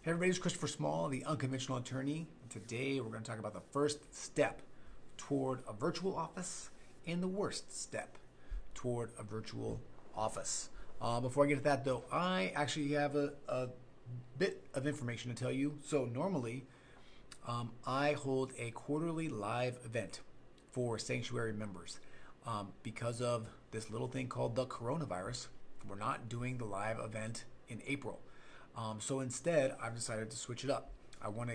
Hey everybody, it's Christopher Small, the Unconventional Attorney. Today we're going to talk about the first step toward a virtual office and the worst step toward a virtual office. Before I get to that though, I actually have a bit of information to tell you. So normally I hold a quarterly live event for Sanctuary members. Because of this little thing called the coronavirus, we're not doing the live event in April. So instead, I've decided to switch it up. I want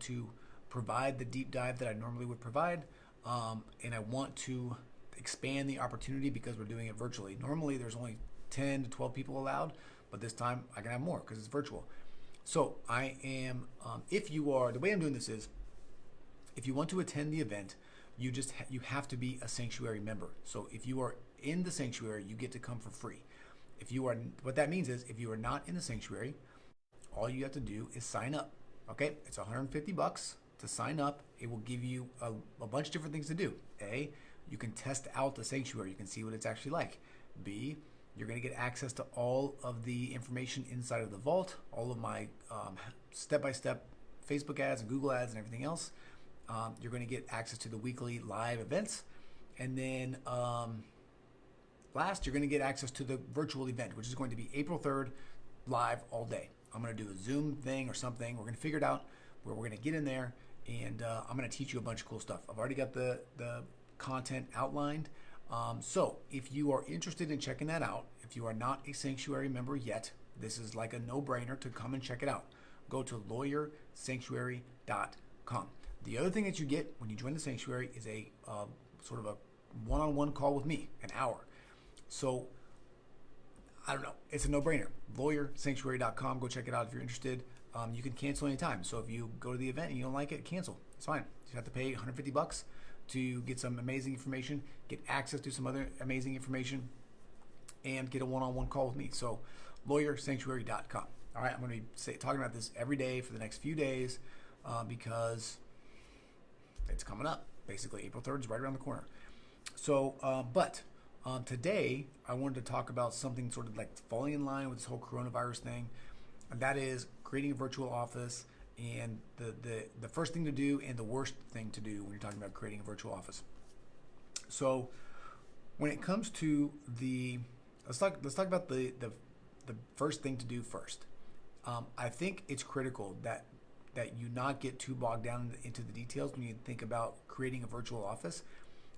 to provide the deep dive that I normally would provide, and I want to expand the opportunity because we're doing it virtually. Normally, there's only 10 to 12 people allowed, but this time I can have more because it's virtual. So I am, the way I'm doing this is, if you want to attend the event, you have to be a Sanctuary member. So if you are in the Sanctuary, you get to come for free. What that means is, if you are not in the Sanctuary, all you have to do is sign up. Okay, it's $150 to sign up. It will give you a bunch of different things to do. A, you can test out the Sanctuary. You can see what it's actually like. B, you're going to get access to all of the information inside of the vault, all of my step-by-step Facebook ads and Google ads and everything else. You're going to get access to the weekly live events. And then last, you're going to get access to the virtual event, which is going to be April 3rd, live all day. I'm going to do a Zoom thing or something. We're going to figure it out where we're going to get in there, and I'm going to teach you a bunch of cool stuff. I've already got the content outlined. So if you are interested in checking that out, if you are not a Sanctuary member yet, this is like a no-brainer to come and check it out. Go to lawyersanctuary.com. The other thing that you get when you join the Sanctuary is a sort of a one-on-one call with me, an hour. So I don't know. It's a no-brainer. LawyerSanctuary.com. Go check it out if you're interested. You can cancel anytime. So if you go to the event and you don't like it, cancel. It's fine. You have to pay $150 to get some amazing information, get access to some other amazing information, and get a one-on-one call with me. So LawyerSanctuary.com. All right, I'm going to be talking about this every day for the next few days because it's coming up. Basically, April 3rd is right around the corner. So, today, I wanted to talk about something sort of like falling in line with this whole coronavirus thing, and that is creating a virtual office and the first thing to do and the worst thing to do when you're talking about creating a virtual office. So when it comes to let's talk about the first thing to do first. I think it's critical that you not get too bogged down into the details when you think about creating a virtual office.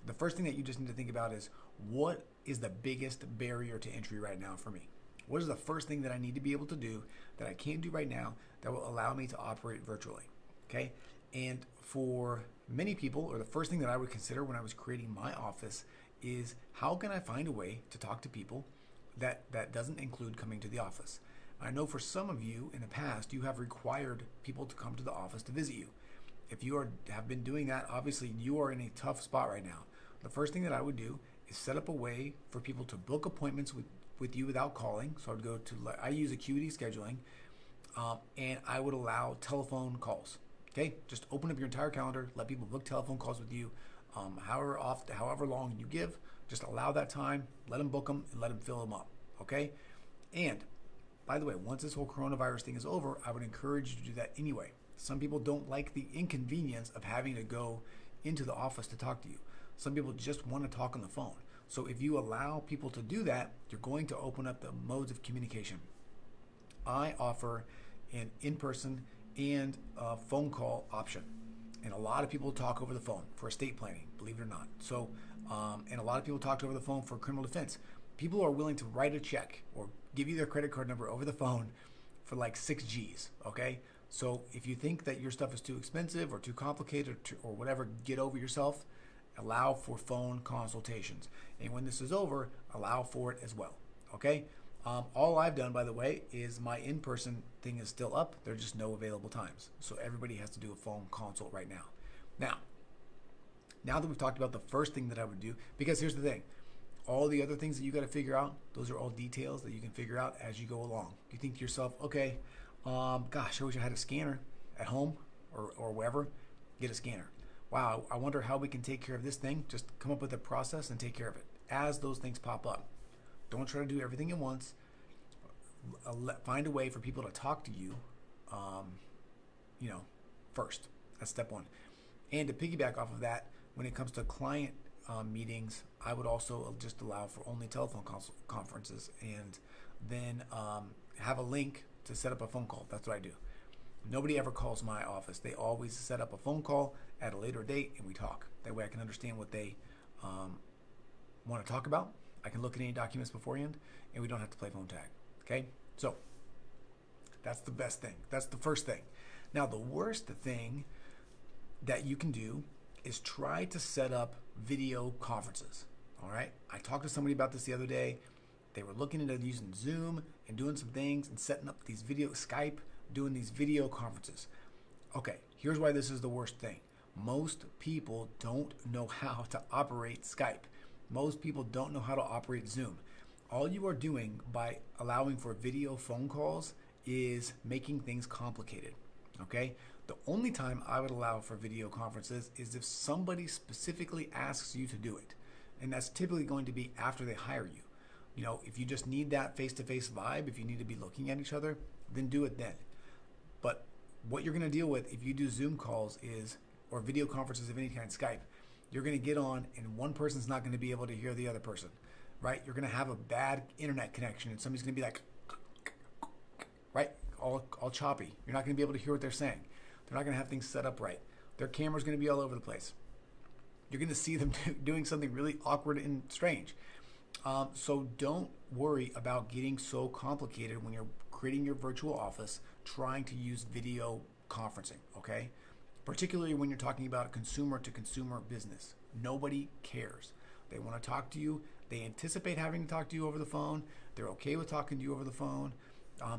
The first thing that you just need to think about is, what is the biggest barrier to entry right now for me? What is the first thing that I need to be able to do that I can't do right now that will allow me to operate virtually? Okay? And for many people, or the first thing that I would consider when I was creating my office is, how can I find a way to talk to people that doesn't include coming to the office? I know for some of you in the past, you have required people to come to the office to visit you. If you have been doing that, obviously you are in a tough spot right now. The first thing that I would do is set up a way for people to book appointments with you without calling. So I use Acuity scheduling, and I would allow telephone calls. Okay, just open up your entire calendar, let people book telephone calls with you, however long you give. Just allow that time, let them book them, and let them fill them up. Okay, and by the way, once this whole coronavirus thing is over, I would encourage you to do that anyway. Some people don't like the inconvenience of having to go into the office to talk to you. Some people just want to talk on the phone. So if you allow people to do that, you're going to open up the modes of communication. I offer an in-person and a phone call option. And a lot of people talk over the phone for estate planning, believe it or not. So, and a lot of people talk over the phone for criminal defense. People are willing to write a check or give you their credit card number over the phone for like 6 G's, okay? So if you think that your stuff is too expensive or too complicated or whatever, get over yourself. Allow for phone consultations. And when this is over, allow for it as well, okay? All I've done, by the way, is my in-person thing is still up. There are just no available times. So everybody has to do a phone consult right now. Now that we've talked about the first thing that I would do, because here's the thing. All the other things that you got to figure out, those are all details that you can figure out as you go along. You think to yourself, okay, gosh, I wish I had a scanner at home or wherever. Get a scanner. Wow, I wonder how we can take care of this thing. Just come up with a process and take care of it as those things pop up. Don't try to do everything at once. Find a way for people to talk to you you know, first. That's step one. And to piggyback off of that, when it comes to client meetings, I would also just allow for only telephone conferences, and then have a link to set up a phone call. That's what I do. Nobody ever calls my office. They always set up a phone call at a later date, and we talk. That way I can understand what they want to talk about. I can look at any documents beforehand, and we don't have to play phone tag. Okay? So that's the best thing. That's the first thing. Now, the worst thing that you can do is try to set up video conferences. All right? I talked to somebody about this the other day. They were looking into using Zoom and doing some things and setting up these Skype, doing these video conferences. Okay, here's why this is the worst thing. Most people don't know how to operate Skype. Most people don't know how to operate Zoom. All you are doing by allowing for video phone calls is making things complicated. Okay? The only time I would allow for video conferences is if somebody specifically asks you to do it. And that's typically going to be after they hire you. You know, if you just need that face-to-face vibe, if you need to be looking at each other, then do it then. But what you're going to deal with if you do Zoom calls or video conferences of any kind, Skype, you're going to get on and one person's not going to be able to hear the other person, right? You're going to have a bad internet connection and somebody's going to be like, right? All choppy. You're not going to be able to hear what they're saying. They're not going to have things set up right. Their camera's going to be all over the place. You're going to see them doing something really awkward and strange. So don't worry about getting so complicated when you're creating your virtual office, trying to use video conferencing, okay? Particularly when you're talking about consumer to consumer business. Nobody cares. They want to talk to you. They anticipate having to talk to you over the phone. They're okay with talking to you over the phone.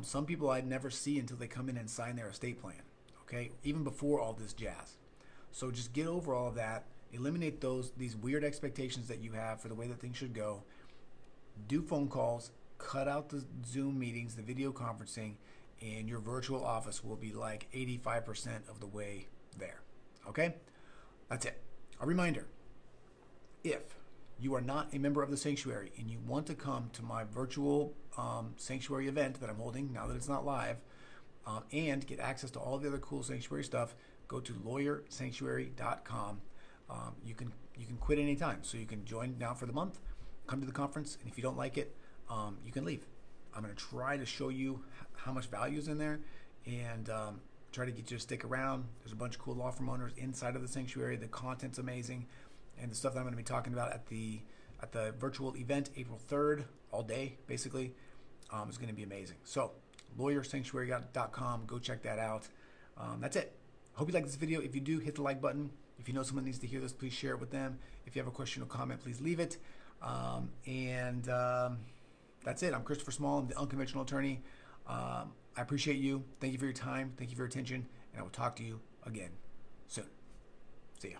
Some people I'd never see until they come in and sign their estate plan, okay? Even before all this jazz. So just get over all of that. Eliminate these weird expectations that you have for the way that things should go. Do phone calls. Cut out the Zoom meetings, the video conferencing, and your virtual office will be like 85% of the way there. Okay? That's it. A reminder, if you are not a member of the Sanctuary and you want to come to my virtual Sanctuary event that I'm holding now that it's not live, and get access to all the other cool Sanctuary stuff, go to lawyersanctuary.com. You can quit anytime. So you can join now for the month, come to the conference, and if you don't like it, you can leave. I'm going to try to show you how much value is in there and try to get you to stick around. There's a bunch of cool law firm owners inside of the Sanctuary. The content's amazing. And the stuff that I'm going to be talking about at the virtual event, April 3rd, all day, basically, is going to be amazing. So, lawyersanctuary.com. Go check that out. That's it. Hope you like this video. If you do, hit the like button. If you know someone needs to hear this, please share it with them. If you have a question or comment, please leave it. That's it. I'm Christopher Small. I'm the Unconventional Attorney. I appreciate you. Thank you for your time. Thank you for your attention. And I will talk to you again soon. See ya.